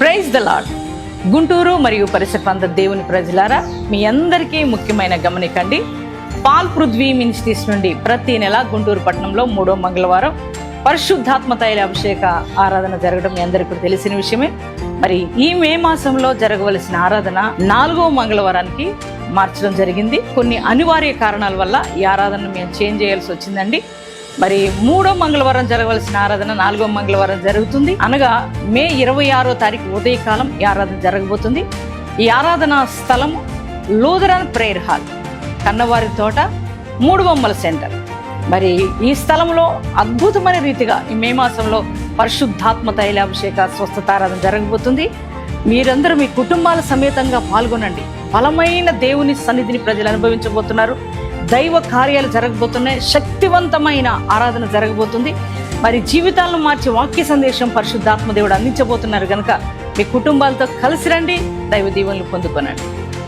Praise the lord. Guntur మరియు పరిసర ప్రాంత దేవుని ప్రజలారా, మీ అందరికీ ముఖ్యమైన గమనికండి. పాల్ పృథ్వీ మినిస్ట్రీస్ నుండి ప్రతి నెల గుంటూరు పట్టణంలో 3వ మంగళవారం పరిశుద్ధాత్మ తైల అభిషేక ఆరాధన జరగడం మీ అందరికీ తెలిసిన విషయమే. మరి ఈ మే మాసంలో జరగవలసిన ఆరాధన 4వ మంగళవారానికి మార్చడం జరిగింది. కొన్ని అనివార్య కారణాల వల్ల ఈ ఆరాధనను మేము చేంజ్ చేయాల్సి వచ్చిందండి. మరి 3వ మంగళవారం జరగవలసిన ఆరాధన 4వ మంగళవారం జరుగుతుంది. అనగా మే 26వ తారీఖు ఉదయకాలం ఈ ఆరాధన జరగబోతుంది. ఈ ఆరాధన స్థలం లూథరన్ ప్రేయర్ హాల్, కన్నవారి తోట, 3 బొమ్మల సెంటర్. మరి ఈ స్థలంలో అద్భుతమైన రీతిగా ఈ మే మాసంలో పరిశుద్ధాత్మ తైలాభిషేక స్వస్థత ఆరాధన జరగబోతుంది. మీరందరూ మీ కుటుంబాల సమేతంగా పాల్గొనండి. బలమైన దేవుని సన్నిధిని ప్రజలు అనుభవించబోతున్నారు. దైవ కార్యాలు జరగబోతున్నాయి. శక్తివంతమైన ఆరాధన జరగబోతుంది. మరి జీవితాలను మార్చే వాక్య సందేశం పరిశుద్ధాత్మ దేవుడు అందించబోతున్నారు కనుక మీ కుటుంబాలతో కలిసి రండి, దైవ దీవెనలు పొందుకోనండి.